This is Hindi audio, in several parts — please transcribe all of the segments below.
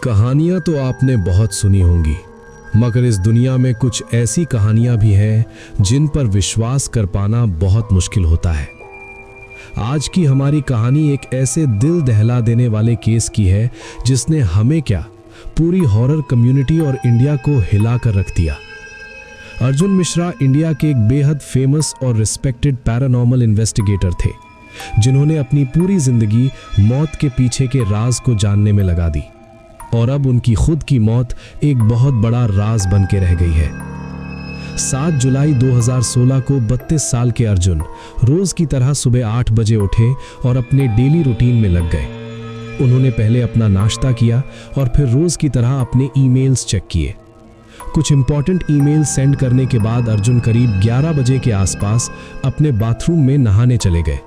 कहानियां तो आपने बहुत सुनी होंगी, मगर इस दुनिया में कुछ ऐसी कहानियां भी हैं जिन पर विश्वास कर पाना बहुत मुश्किल होता है। आज की हमारी कहानी एक ऐसे दिल दहला देने वाले केस की है जिसने हमें क्या, पूरी हॉरर कम्युनिटी और इंडिया को हिला कर रख दिया। अर्जुन मिश्रा इंडिया के एक बेहद फेमस और रिस्पेक्टेड पैरानॉर्मल इन्वेस्टिगेटर थे, जिन्होंने अपनी पूरी जिंदगी मौत के पीछे के राज को जानने में लगा दी, और अब उनकी खुद की मौत एक बहुत बड़ा राज बन के रह गई है। 7 जुलाई 2016 को 32 साल के अर्जुन रोज की तरह सुबह 8 बजे उठे और अपने डेली रूटीन में लग गए। उन्होंने पहले अपना नाश्ता किया और फिर रोज की तरह अपने ईमेल्स चेक किए। कुछ इंपॉर्टेंट ईमेल सेंड करने के बाद अर्जुन करीब 11 बजे के आसपास अपने बाथरूम में नहाने चले गए।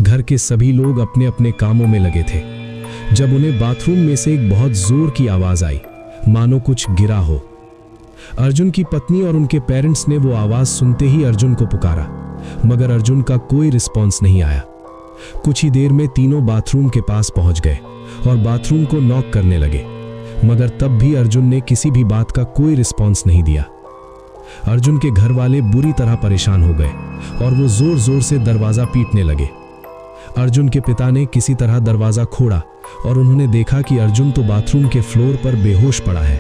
घर के सभी लोग अपने अपने कामों में लगे थे जब उन्हें बाथरूम में से एक बहुत जोर की आवाज आई, मानो कुछ गिरा हो। अर्जुन की पत्नी और उनके पेरेंट्स ने वो आवाज सुनते ही अर्जुन को पुकारा, मगर अर्जुन का कोई रिस्पॉन्स नहीं आया। कुछ ही देर में तीनों बाथरूम के पास पहुंच गए और बाथरूम को नॉक करने लगे, मगर तब भी अर्जुन ने किसी भी बात का कोई रिस्पॉन्स नहीं दिया। अर्जुन के घर वाले बुरी तरह परेशान हो गए और वो जोर जोर से दरवाजा पीटने लगे। अर्जुन के पिता ने किसी तरह दरवाजा खोला और उन्होंने देखा कि अर्जुन तो बाथरूम के फ्लोर पर बेहोश पड़ा है।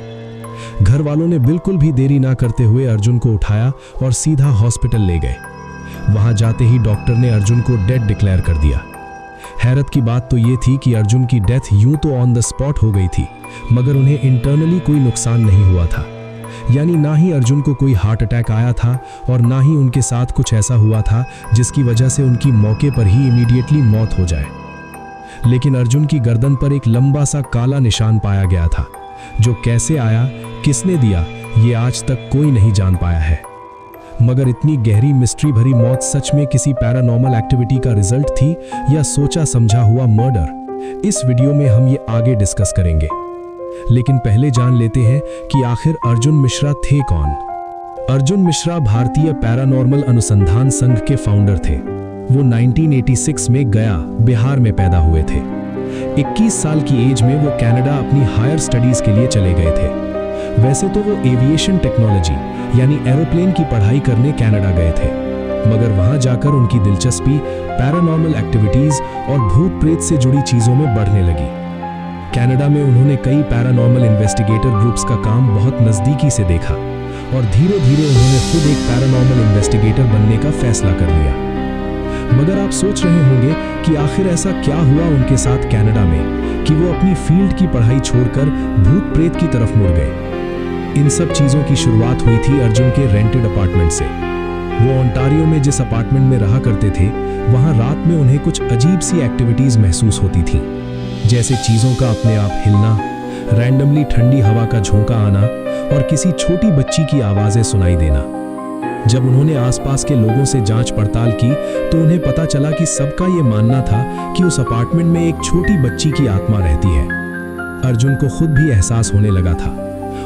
घर वालों ने बिल्कुल भी देरी ना करते हुए अर्जुन को उठाया और सीधा हॉस्पिटल ले गए। वहां जाते ही डॉक्टर ने अर्जुन को डेड डिक्लेयर कर दिया। हैरत की बात तो ये थी कि अर्जुन की डेथ यूं तो ऑन द स्पॉट हो गई थी, मगर उन्हें इंटरनली कोई नुकसान नहीं हुआ था। यानी ना ही अर्जुन को कोई हार्ट अटैक आया था और ना ही उनके साथ कुछ ऐसा हुआ था जिसकी वजह से उनकी मौके पर ही इमीडिएटली मौत हो जाए। लेकिन अर्जुन की गर्दन पर एक लंबा सा काला निशान पाया गया था, जो कैसे आया, किसने दिया, ये आज तक कोई नहीं जान पाया है। मगर इतनी गहरी मिस्ट्री भरी मौत सच में किसी पैरानॉर्मल एक्टिविटी का रिजल्ट थी या सोचा समझा हुआ मर्डर? इस वीडियो में हम ये आगे डिस्कस करेंगे, लेकिन पहले जान लेते हैं कि आखिर अर्जुन मिश्रा थे कौन। अर्जुन मिश्रा भारतीय पैरानॉर्मल अनुसंधान संघ के फाउंडर थे। वो 1986 में गया, बिहार में पैदा हुए थे। 21 साल की एज में वो कनाडा अपनी हायर स्टडीज के लिए चले गए थे। वैसे तो वो एविएशन टेक्नोलॉजी यानी एरोप्लेन की पढ़ाई करने कनाडा गए थे, मगर वहां जाकर उनकी दिलचस्पी पैरानॉर्मल एक्टिविटीज और भूत प्रेत से जुड़ी चीजों में बढ़ने लगी। कनाडा में उन्होंने कई पैरानॉर्मल इन्वेस्टिगेटर ग्रुप्स का काम बहुत नजदीकी से देखा और धीरे धीरे उन्होंने खुद एक पैरानॉर्मल इन्वेस्टिगेटर बनने का फैसला कर लिया। मगर आप सोच रहे होंगे कि आखिर ऐसा क्या हुआ उनके साथ कनाडा में कि वो अपनी फील्ड की पढ़ाई छोड़कर भूत प्रेत की तरफ मुड़ गए। इन सब चीजों की शुरुआत हुई थी अर्जुन के रेंटेड अपार्टमेंट से। वो ओंटारियो में जिस अपार्टमेंट में रहा करते थे, वहां रात में उन्हें कुछ अजीब सी एक्टिविटीज महसूस होती थी, जैसे चीजों का अपने आप हिलना, रैंडमली ठंडी हवा का झोंका आना और किसी छोटी बच्ची की आवाजें सुनाई देना। जब उन्होंने आसपास के लोगों से जांच पड़ताल की तो उन्हें पता चला कि सबका ये मानना था कि उस अपार्टमेंट में एक छोटी बच्ची की आत्मा रहती है। अर्जुन को खुद भी एहसास होने लगा था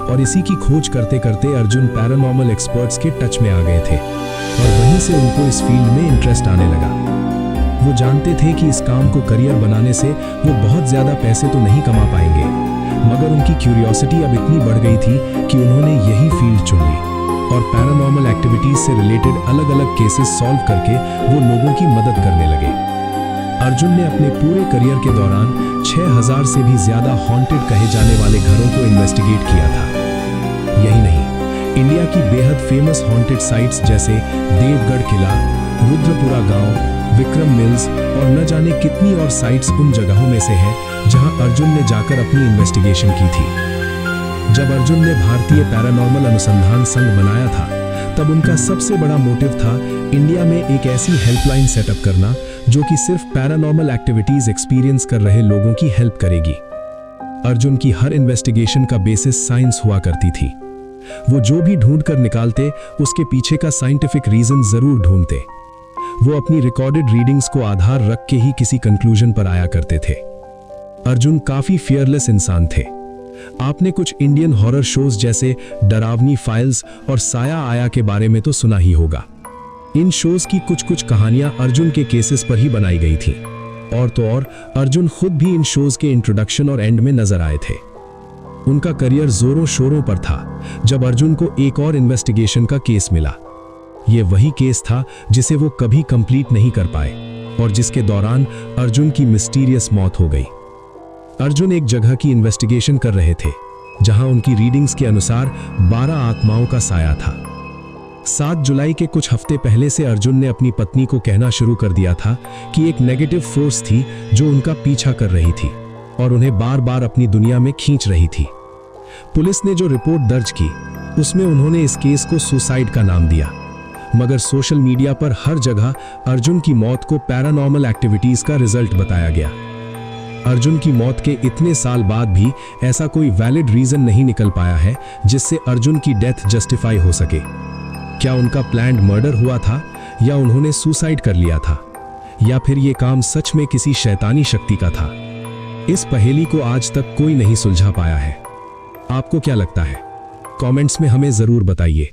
और इसी की खोज करते करते अर्जुन पैरानॉर्मल एक्सपर्ट्स के टच में आ गए थे और वहीं से उनको इस फील्ड में इंटरेस्ट आने लगा। वो जानते थे कि इस काम को करियर बनाने से वो बहुत ज्यादा पैसे तो नहीं कमा पाएंगे, मगर उनकी क्यूरियोसिटी अब इतनी बढ़ गई थी कि उन्होंने यही फील्ड चुन ली और पैरानॉर्मल एक्टिविटीज से रिलेटेड अलग अलग केसेस सॉल्व करके वो लोगों की मदद करने लगे। अर्जुन ने अपने पूरे करियर के दौरान 6000 से भी ज्यादा हॉन्टेड कहे जाने वाले घरों को इन्वेस्टिगेट किया था। यही नहीं, इंडिया की बेहद फेमस हॉन्टेड साइट्स जैसे देवगढ़ किला, रुद्रपुरा गांव, विक्रम मिल्स और न जाने कितनी और साइट्स उन जगहों में से हैं जहां अर्जुन ने जाकर अपनी इन्वेस्टिगेशन की थी। जब अर्जुन ने भारतीय पैरानॉर्मल अनुसंधान संघ बनाया था, तब उनका सबसे बड़ा मोटिव था इंडिया में एक ऐसी हेल्पलाइन सेटअप करना जो कि सिर्फ पैरानॉर्मल एक्टिविटीज एक्सपीरियंस कर रहे लोगों की हेल्प करेगी। अर्जुन की हर इन्वेस्टिगेशन का बेसिस साइंस हुआ करती थी। वो जो भी ढूंढ कर निकालते, उसके पीछे का साइंटिफिक रीजन जरूर ढूंढते। वो अपनी रिकॉर्डेड रीडिंग्स को आधार रख के ही किसी कंक्लूजन पर आया करते थे। अर्जुन काफी फियरलेस इंसान थे। आपने कुछ इंडियन हॉरर शोज जैसे डरावनी फाइल्स और साया आया के बारे में तो सुना ही होगा। इन शोज की कुछ कहानियां अर्जुन के केसेस पर ही बनाई गई थी। और तो और अर्जुन खुद भी इन शोज के इंट्रोडक्शन और एंड में नजर आए थे। उनका करियर जोरों शोरों पर था जब अर्जुन को एक और इन्वेस्टिगेशन का केस मिला। ये वही केस था जिसे वो कभी कंप्लीट नहीं कर पाए और जिसके दौरान अर्जुन की मिस्टीरियस मौत हो गई। अर्जुन एक जगह की इन्वेस्टिगेशन कर रहे थे जहां उनकी रीडिंग्स के अनुसार 12 आत्माओं का साया था। 7 जुलाई के कुछ हफ्ते पहले से अर्जुन ने अपनी पत्नी को कहना शुरू कर दिया था कि एक नेगेटिव फोर्स थी जो उनका पीछा कर रही थी और उन्हें बार बार अपनी दुनिया में खींच रही थी। पुलिस ने जो रिपोर्ट दर्ज की उसमें उन्होंने इस केस को सुसाइड का नाम दिया, मगर सोशल मीडिया पर हर जगह अर्जुन की मौत को पैरानॉर्मल एक्टिविटीज का रिजल्ट बताया गया। अर्जुन की मौत के इतने साल बाद भी ऐसा कोई वैलिड रीजन नहीं निकल पाया है जिससे अर्जुन की डेथ जस्टिफाई हो सके। क्या उनका प्लान्ड मर्डर हुआ था या उन्होंने सुसाइड कर लिया था, या फिर ये काम सच में किसी शैतानी शक्ति का था? इस पहेली को आज तक कोई नहीं सुलझा पाया है। आपको क्या लगता है? कमेंट्स में हमें जरूर बताइए।